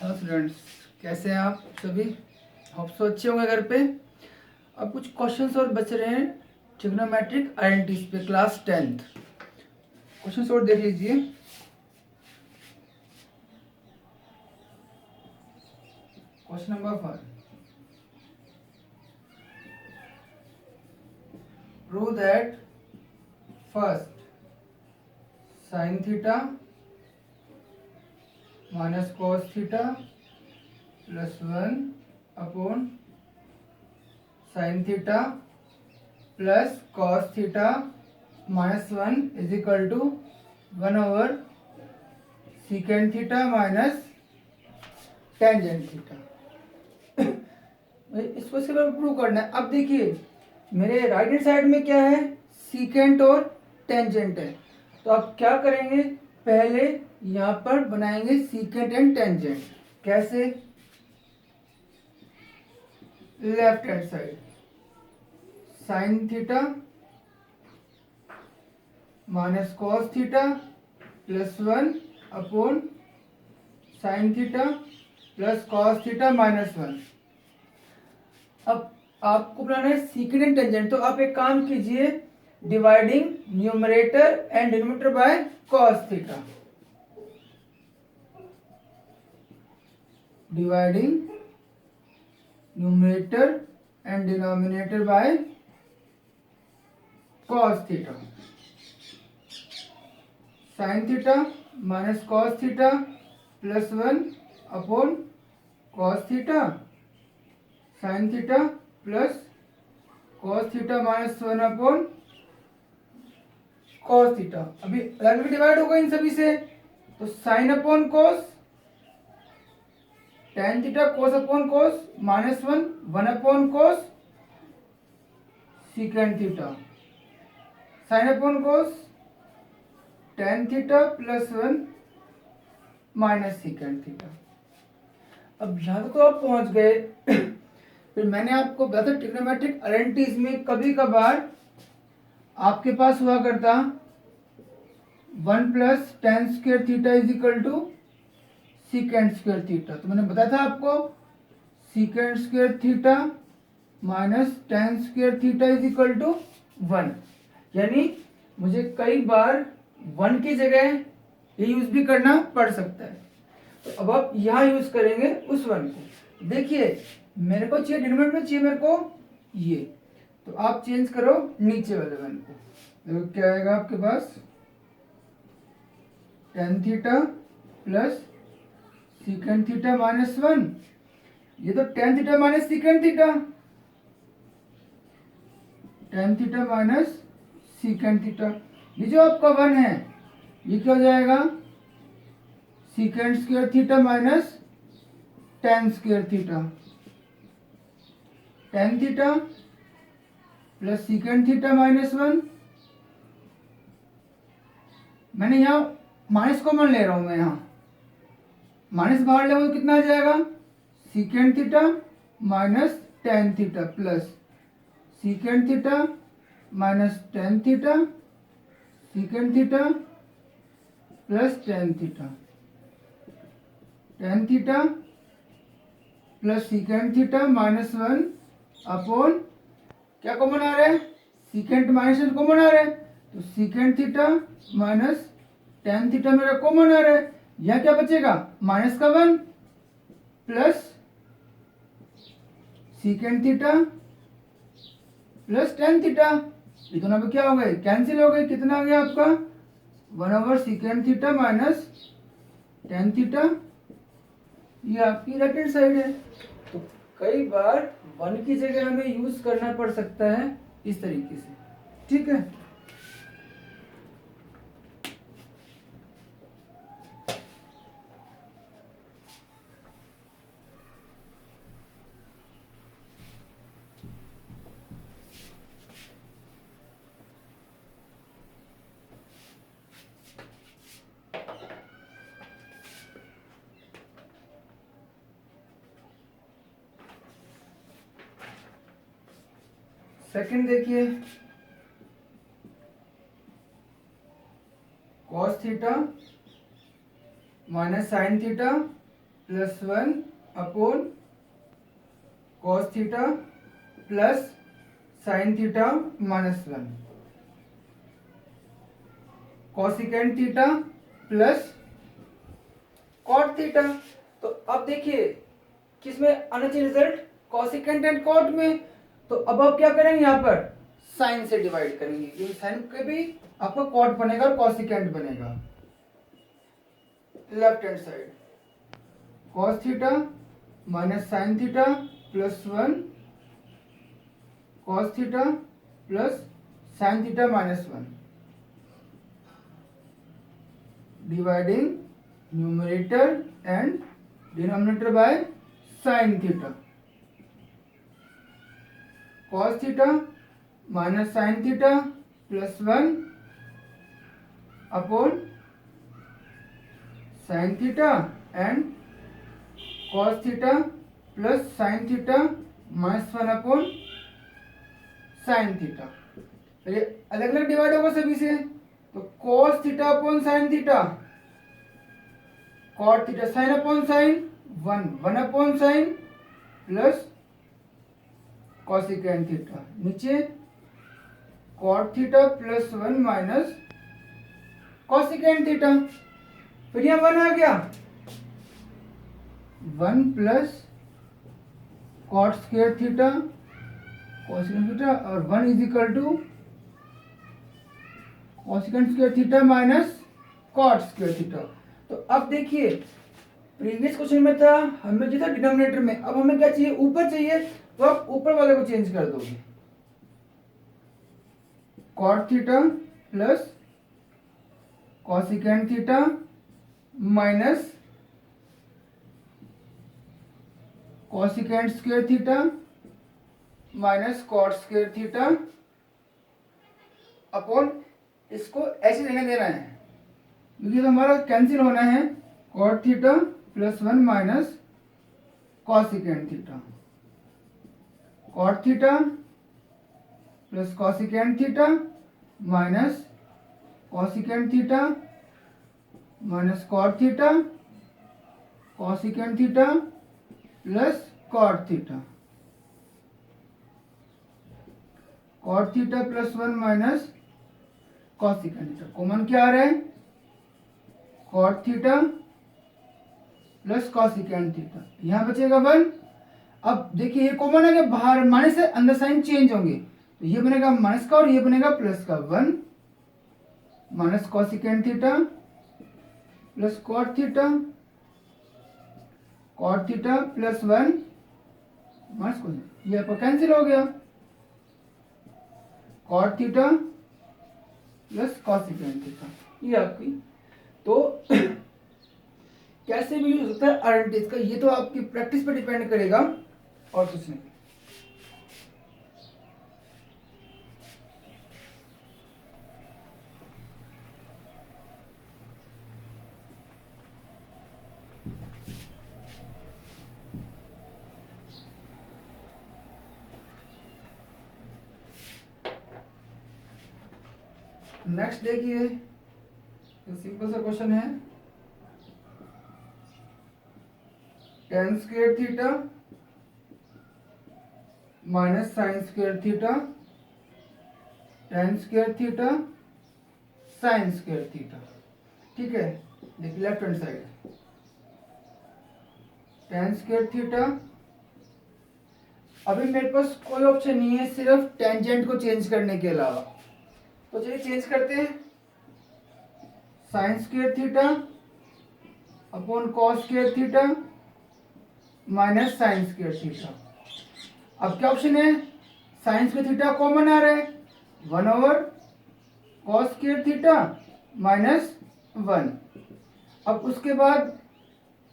Hello students, कैसे हैं आप सभी। होप सो अच्छे होंगे घर पे। अब कुछ क्वेश्चंस और बच रहे हैं ट्रिग्नोमेट्रिक आइडेंटिटीज पे, क्लास 10th। क्वेश्चंस और देख लीजिए। Question number 1, prove that first sine theta minus cos theta plus 1 upon sine theta plus cos theta minus 1 is equal to 1 over secant theta minus tangent theta. इसको इसके बारे में prove करना है। अब देखिए मेरे राइट हैंड साइड में क्या है, सीकेंट और टेंजेंट है। तो आप क्या करेंगे, पहले यहाँ पर बनाएंगे सीकेंट एंड टेंजेंट। कैसे, left hand side sign theta minus cos theta plus 1 upon sine theta plus cos theta minus 1। अब आपको बनाना है सीकेंट एंड टेंजेंट। तो आप एक काम कीजिए, dividing numerator and denominator by cos theta, dividing numerator and denominator by cos theta. Sign theta minus cos theta plus 1 upon cos theta sine theta plus cos theta minus 1 upon cos theta. अभी अलग divide होगा इन सभी से, तो sine upon cos, tan theta cos upon कोस minus 1 1 upon कोस secant theta, sine upon कोस ten theta plus 1 minus secant theta. अब यहां तक तो आप पहुंच गए। फिर मैंने आपको बताया था ट्रिग्नोमेट्रिक आइडेंटिटीज में कभी कभार आपके पास हुआ करता 1 plus tan square theta is equal to secant square theta. तो मैंने बताया था आपको secant square theta minus tan square theta is equal to 1। यानी मुझे कई बार 1 की जगह ये यूज भी करना पड़ सकता है। तो अब आप यहाँ यूज करेंगे उस 1 को। देखिए मेरे को चाहिए डिनोमिनेटर में, चाहिए मेरे को ये, तो आप चेंज करो नीचे वाले 1 को। देखो क्या आएगा आपके पास, tan theta plus secant theta minus 1। ये तो tan theta minus secant theta, tan theta minus secant theta. ये जो आपका 1 है ये क्या हो जाएगा, secant square theta minus tan square theta, tan theta plus secant theta minus 1। मैंने यहाँ माइनस कॉमन ले रहा हूं, मैं यहाँ माइनस बाहर ले तो कितना आ जाएगा, सीकेंड theta minus ten theta plus secant theta minus tan theta secant theta plus tan theta, tan theta plus secant theta minus 1 upon क्या कॉमन आ रहा है, सीकेंड माइनस कॉमन आ रहा है, तो सीकेंड थीटा माइनस टेन थीटा मेरा कॉमन आ रहा है। यह क्या बचेगा, माइनस का 1 plus secant theta plus tan theta. ये दोनों पे क्या हो गए, कैंसिल हो गए। कितना आ गया आपका, 1 over secant theta minus tan theta. ये आपकी राइट हैंड साइड है। तो कई बार 1 की जगह हमें यूज करना पड़ सकता है इस तरीके से, ठीक है। सेकंड देखिए, cos theta minus sine theta plus 1 upon cos theta plus sine theta minus 1, cosecant theta plus cot theta. तो अब देखिए किसमें आना चाहिए रिजल्ट, कॉसिकेंट एंड कॉट में। तो अब आप क्या करेंगे, यहाँ पर साइन से डिवाइड करेंगे, क्योंकि साइन के भी आपका कॉट बनेगा और कॉसिकेंट बनेगा। Left hand side cos theta minus sine theta plus 1 cos theta plus sine theta minus 1, dividing numerator and denominator by sine theta, cos theta minus sine theta plus 1 upon sine theta and cos theta plus sine theta minus 1 upon sine theta. ये अलग अलग divide होगा सभी से, तो cos theta upon sine theta, cot theta sine upon sine, 1 upon sign plus cosecant theta, नीचे cot theta plus 1 minus cosecant theta. फिर यहां 1 आ गया, 1 plus cot square theta cosecant theta और 1 is equal to cosecant square theta minus cot square theta. तो अब देखिए previous question में था हमें जो था डिनोमिनेटर में, अब हमें क्या चाहिए, ऊपर चाहिए, तो आप ऊपर वाले को चेंज कर दोगे, cot theta plus cosecant theta minus cosecant square theta minus cot square theta upon इसको ऐसे रहने देना है, क्योंकि तो हमारा कैंसिल होना है, cot theta plus 1 minus cosecant theta, cot theta plus cosecant theta minus cosecant theta minus cot theta, cosecant theta plus cot theta, cot theta plus 1 minus cosecant theta. Common क्या आ रहा है, cot theta plus cosecant theta, यहां बचेगा 1। अब देखिए ये common है कि बाहर माइनस से अंदर साइन चेंज होंगे, तो ये बनेगा माइनस का और ये बनेगा प्लस का, 1 minus cosecant theta plus cot theta, cot theta plus 1 minus cos, ये आपका कैंसिल हो गया, cot theta plus cosecant theta, ये आपकी। तो कैसे भी यूज होता है आइडेंटिटीज का, ये तो आपकी प्रैक्टिस पे डिपेंड करेगा और कुछ नहीं। नेक्स्ट देखिए सिंपल सा क्वेश्चन है, tan square theta minus sine square theta, tan square theta sine square theta, ठीक है। देखिए left hand side tan square theta, अभी मेरे पास कोई ऑप्शन नहीं है सिर्फ टेंजेंट को चेंज करने के अलावा, तो चलिए चेंज करते हैं, sign square theta upon cos square theta minus sine square theta. अब क्या ऑप्शन है, साइन स्क्वायर थीटा कॉमन आ रहा है, 1 over cos square theta minus 1। अब उसके बाद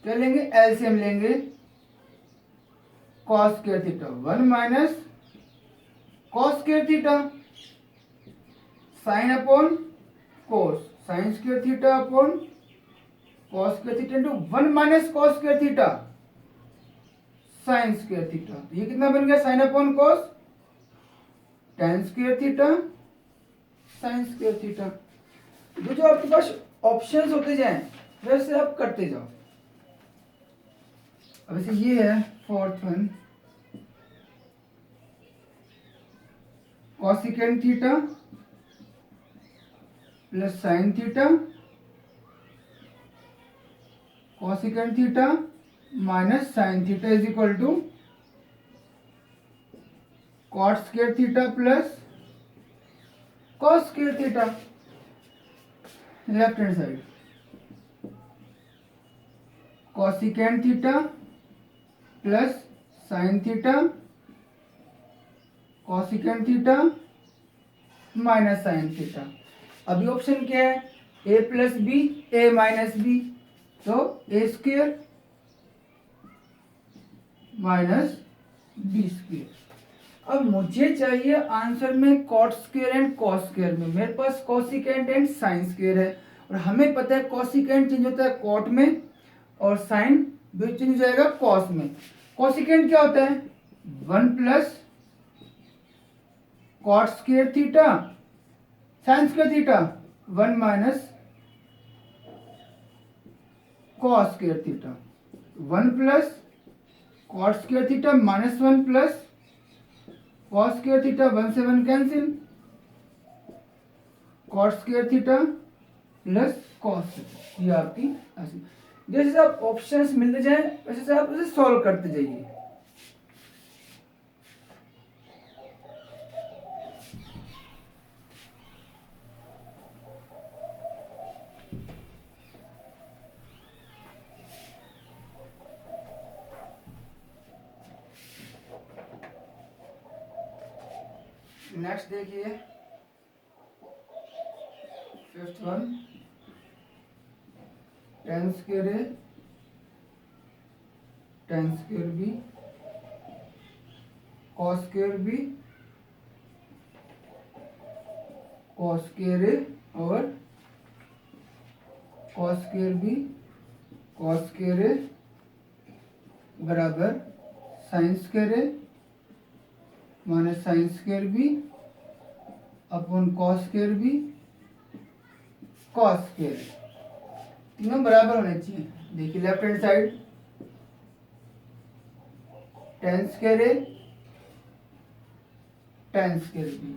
क्या लेंगे, एलसीएम लेंगे, cos square theta 1 minus cos square theta, sine upon कोस, sign square theta upon cos square theta into 1 minus cos square theta sine square theta. तो ये कितना बन गया, sine upon cos, tan square theta sine square theta. जो जो आपके पास options होते जाएं वैसे आप करते जाओ। अब ऐसे ये है fourth one, cosecant theta plus sine theta, cosecant theta minus sine theta is equal to cot square theta plus cos square theta, left hand side cosecant theta plus sine theta, cosecant theta minus sine theta. अभी option क्या है, A plus B A minus B, तो A square minus B square. अब मुझे चाहिए answer में cot square and cos square में, मेरे पास कॉसिकेंट एंड साइन स्क्वायर है और हमें पता है कॉसिकेंट चेंज होता है कॉट में और साइन भी चेंज हो जाएगा कॉस में। कॉसिकेंट क्या होता है, 1 plus cot square theta sine square theta 1 minus cos square theta, 1 plus cot square theta minus 1 plus cos square theta, 1 से 1 cancel, cot square theta plus cos theta, ये आपकी ऐसी। जैसे आप ऑप्शंस मिलते जाए वैसे से आप उसे सॉल्व करते जाइए। नेक्स्ट देखिए fifth one, tan square A tan square B cos square B cos square A और cos square B cos square A बराबर sine square A minus sine square B upon cos square B cos square, तीनों बराबर होने चाहिए। देखिए left hand side tan square A tan square B.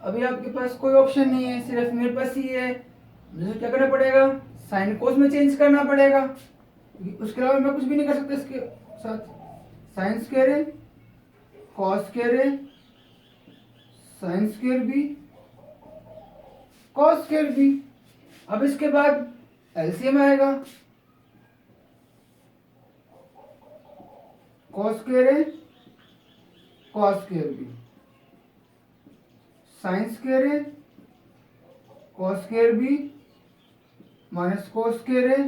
अभी आपके पास कोई ऑप्शन नहीं है, सिर्फ मेरे पास ही है, मुझे क्या करना पड़ेगा, साइन कोस में चेंज करना पड़ेगा, उसके अलावा मैं कुछ भी नहीं कर सकता इसके साथ। Sine square A cos square A sine square B cos square B. अब इसके बाद एलसीएम आएगा, cos square A cos square B sine square A cos square B minus cos square A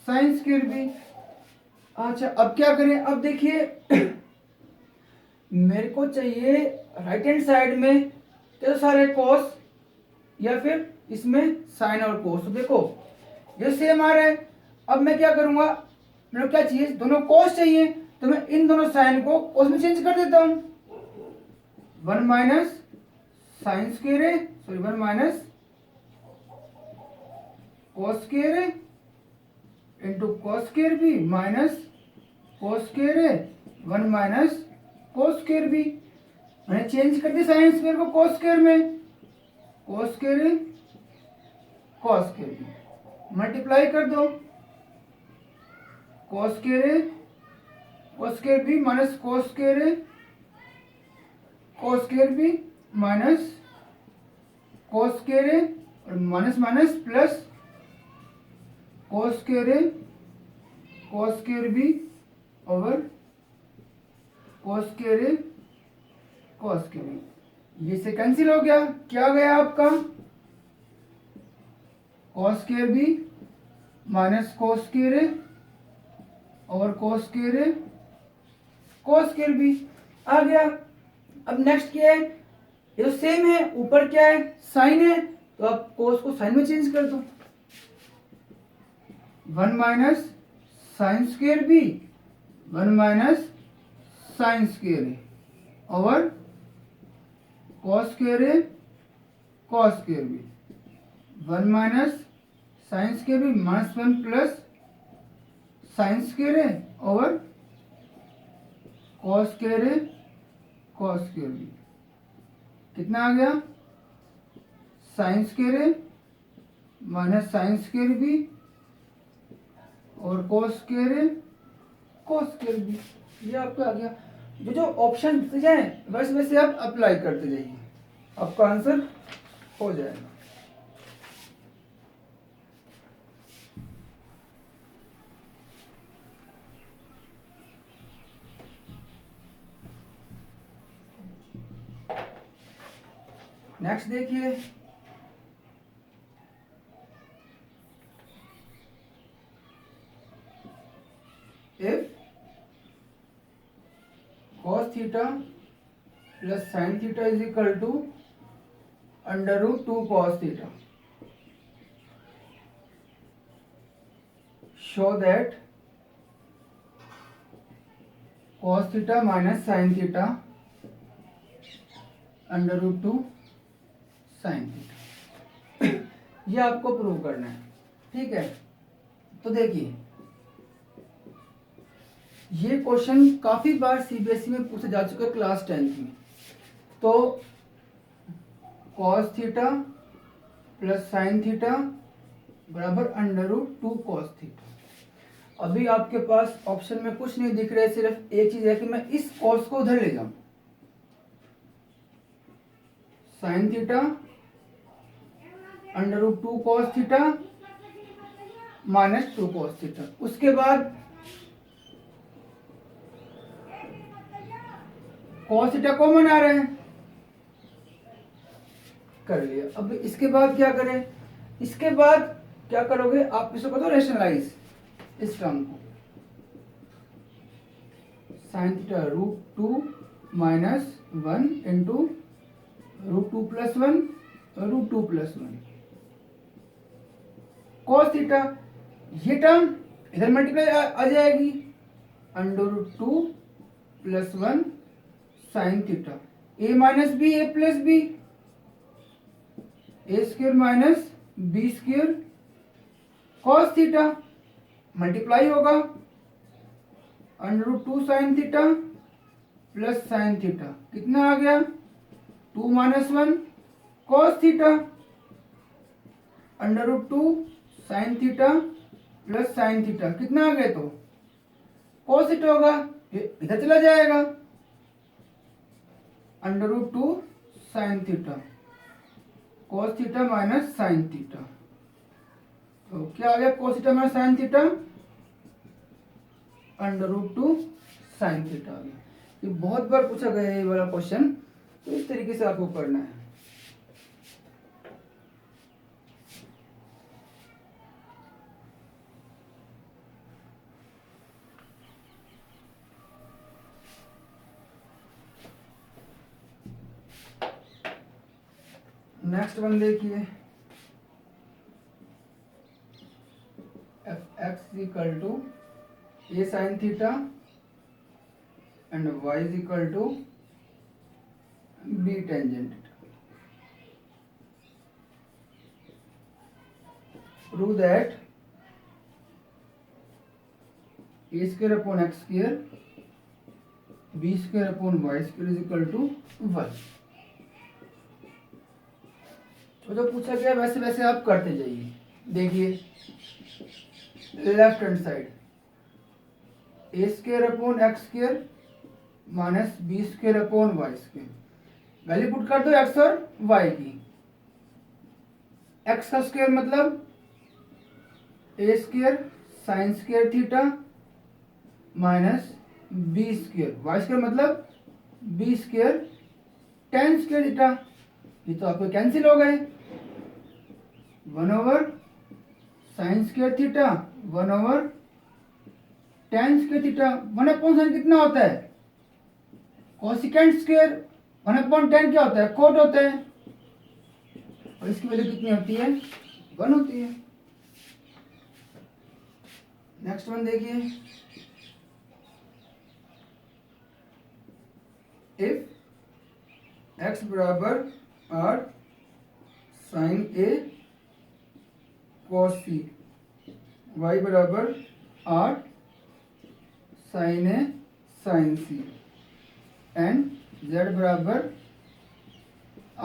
sine square B. अच्छा अब क्या करें, अब देखिए मेरे को चाहिए राइट हैंड साइड में तो सारे कॉस या फिर इसमें साइन और कोस। तो देखो ये सेम आ रहा है, अब मैं क्या करूंगा, मेरे को क्या चाहिए, दोनों कोस चाहिए, तो मैं इन दोनों साइन को कोस में चेंज कर देता हूं। 1 माइनस साइन स्क्वायर है, सॉरी 1 माइनस कोस स्क्वायर है into cos square B minus cos square है 1 माइनस कोस स्क्वायर बी। मैंने चेंज कर दिया साइन स्क्वायर को कोस स्क्वायर में, कोस स्क्वायर है कॉस स्क्वायर बी मल्टीप्लाई कर दो, कॉस स्क्वायर है cos square B minus cos square है cos square B minus cos square है और minus minus plus cos square है cos square B over cos square है cos square B. ये से कैंसिल हो गया, क्या गया आपका cos square B minus cos square A और cos square A cos square B आ गया। अब नेक्स्ट क्या है, ये सेम है, ऊपर क्या है साइन है, तो आप कॉस को साइन में चेंज कर दो, 1 minus sine square B 1 minus sine square A और cos square A cos square B 1 minus sine square B minus 1 plus sine square A over cos square A cos square B. कितना आ गया? Sine square A minus sine square B और cos square A cos square B. ये आपका आ गया। जो जो option दिए जाए वैसे वैसे आप अप्लाई करते जाइए, आपका आंसर हो जाएगा। नेक्स्ट देखिए, if cos theta plus sine theta is equal to under root 2 cos theta, show that cos theta minus sine theta under root 2 sine theta. ये आपको प्रूव करना है, ठीक है। तो देखिए, ये क्वेश्चन काफी बार सीबीएसई में पूछा जा चुका है क्लास 10th में। तो cos theta plus sine theta बराबर अंडर रूट 2 cos थीटा। अभी आपके पास ऑप्शन में कुछ नहीं दिख रहा है, सिर्फ एक चीज है कि मैं इस cos को उधर ले जाऊं। Sine theta under root 2 cos theta minus 2 cos theta. उसके बाद cos थीटा कॉमन आ रहे हैं, कर लिया। अब इसके बाद क्या करें? इसके बाद क्या करोगे आप? इसको करो रेशनलाइज, इस टर्म को। Sine theta root 2 minus 1 into root 2 plus 1 root 2 plus 1 cos theta. ये टर्म इधर मल्टीप्लाई आ जाएगी, under root 2 plus 1 sine theta. A minus B A plus B, A square minus B square cos theta multiply होगा under root 2 sine theta plus sine theta. कितना आ गया? 2 minus 1 cos theta under root 2 sine theta plus sine theta. कितना आ गया? तो cos theta होगा, इधर चला जाएगा, under root 2 sine theta cos theta minus sine theta. तो क्या आ गया? cos theta minus sine theta under root 2 sine theta आ गया। ये बहुत बार पूछा गया है ये वाला क्वेश्चन, तो इस तरीके से आपको करना है। नेक्स्ट वन देखिए, f x equal to a sine theta and y is equal to b tangent. Prove that a square upon x square B square upon Y square is equal to 1। तो जो पूछा गया वैसे वैसे आप करते जाइए। देखिए, left hand side A square upon x square minus B square upon Y square, value put कर दो एक्स और वाई की। एक्स का स्क्वायर मतलब A square sine square theta minus B square, Y square मतलब B square tan square theta. ये तो आपको कैंसिल हो गए, 1 over sine square theta 1 over tan square theta. 1 upon sine कितना होता है? Cosecant square. 1 अपॉन टेन क्या होता है? कोट होता है। और इसकी वैल्यू कितनी होती है? 1 होती है। नेक्स्ट वन देखिए, इफ एक्स बराबर R sine A cos C, Y बराबर R sine A sine C and z बराबर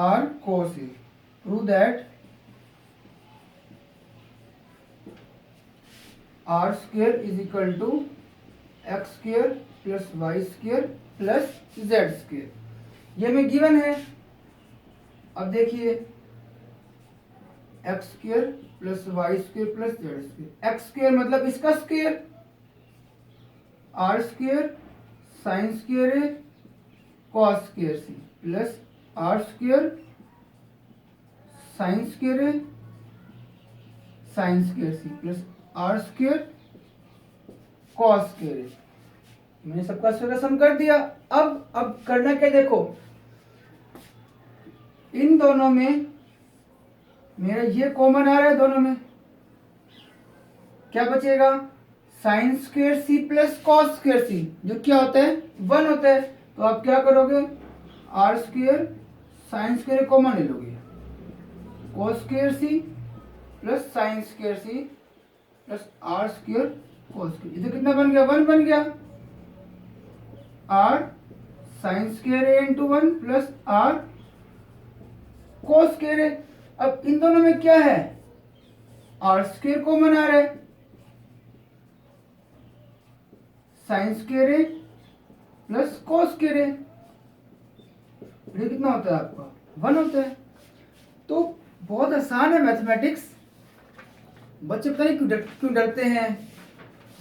r cos A. Prove that r square is equal to X square plus Y square plus Z square. ये में given है। अब देखिए X square plus Y square plus Z square. X square मतलब इसका square, R square sine square है cos square C plus R square sine square है sine square C plus R square cos square है। मैंने सबका square का सम कर दिया। अब करना क्या, देखो इन दोनों में मेरा ये कॉमन आ रहा है, दोनों में क्या बचेगा, sine square C plus cos square C, जो क्या होता है 1 होता है। तो आप क्या करोगे, R square sine square common ले लोगे, cos square C plus sine square C plus R square cos square. इधर कितना बन गया, 1 बन गया। R sine square A into 1 plus R cos square A. अब इन दोनों में क्या है, आर स्क्वेयर कॉमन आ रहा है, साइन स्क्वेयर ए प्लस कॉस स्क्वेयर ए, ये कितना होता है आपका 1 होता है। तो बहुत आसान है मैथमेटिक्स। बच्चे पता नहीं क्यों डरते हैं,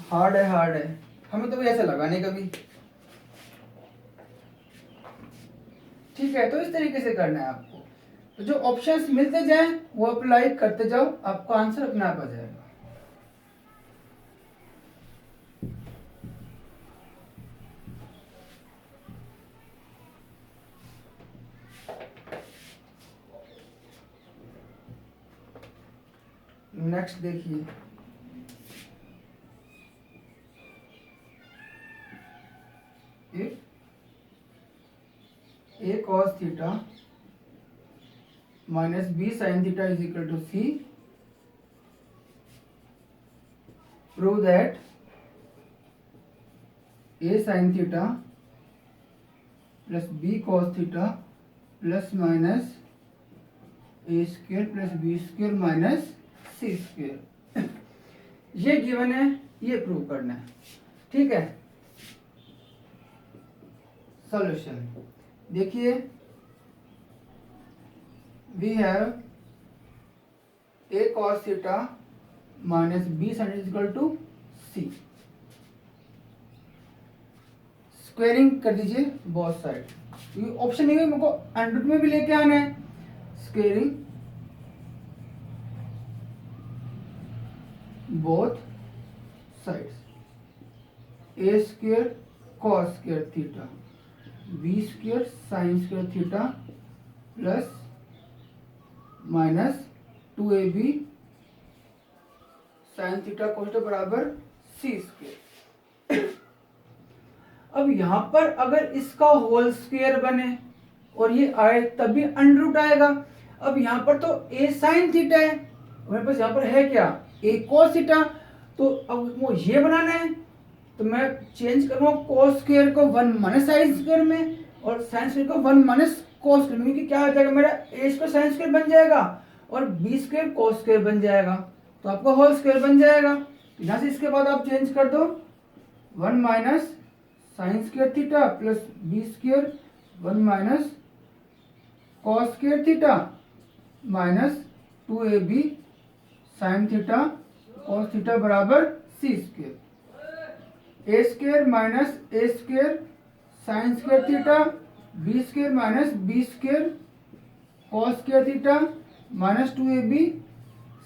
हार्ड है। हमें तो भी ऐसा लगा नहीं कभी। ठीक है, तो इस तरीके से करना है आपको। तो जो ऑप्शंस मिलते जाएं वो अप्लाई करते जाओ, आपको आंसर अपने आप आ जाएगा। नेक्स्ट देखिए, A cos theta minus B sine theta is equal to C. Prove that A sine theta plus B cos theta plus minus A square plus B square minus C square. ये given है, ये prove करना है। ठीक है, solution देखिए, we have A cos theta minus B sine is equal to C. Squaring कर दीजिए बोथ साइड। ऑप्शन नहीं है, मेरे को अंडर में भी लेके आना है। Squaring both sides, A square cos square theta B square sine square theta plus minus 2ab sine theta cos theta बराबर सी स्क्वेयर। अब यहां पर अगर इसका होल स्क्वेयर बने और ये आए तभी अंडर रूट आएगा। अब यहां पर तो a साइन थीटा है, मेरे पास यहां पर है क्या, a cos थीटा। तो अब वो ये बनाना है तो मैं चेंज करूंगा cos स्क्वायर को 1 माइनस साइन स्क्वायर में और साइन स्क्वायर को 1 माइनस cos स्क्वायर में, क्योंकि क्या आ जाएगा मेरा a स्क्वायर साइन स्क्वायर बन जाएगा और b स्क्वायर cos स्क्वायर बन जाएगा, तो आपका होल स्क्वायर बन जाएगा। यहाँ से इसके बाद आप चेंज कर दो 1 minus sine square theta plus b square 1 minus cos square theta minus 2ab sine theta cos theta बराबर c square. A square minus A square sine square theta B square minus B square cos square theta minus 2ab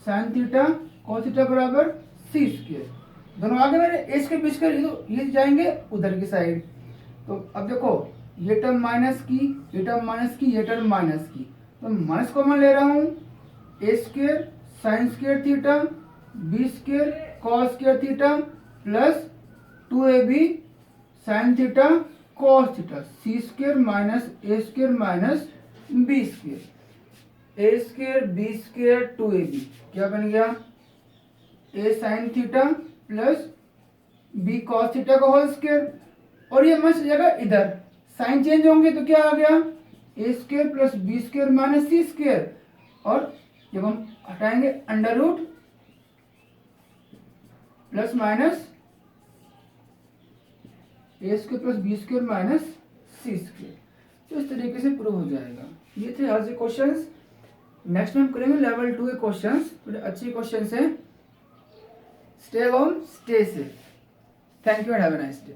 sine theta cos theta बराबर C square. दोनों आगे मेरे ए square B square ये जाएंगे उधर की side. तो अब देखो ये टर्म माइनस की, ये टर्म माइनस की, ये टर्म माइनस की, तो माइनस कॉमन ले रहा हूँ। A square sine square theta B square cos square theta plus 2ab sine theta cos theta C square minus A square minus B square. A square B square 2ab क्या बन गया, A sine theta plus B cos theta का whole square, और ये मस्त जगह इधर sign change होंगे तो क्या आ गया, A square plus B square minus C square, और जब हम हटाएंगे under root plus minus A square plus B square minus C square. तो इस तरीके से प्रूव हो जाएगा। ये थे आज के क्वेश्चंस। नेक्स्ट में हम करेंगे लेवल 2 के क्वेश्चंस, थोड़े अच्छे क्वेश्चंस हैं। Stay home, stay safe. Thank you and have a nice day.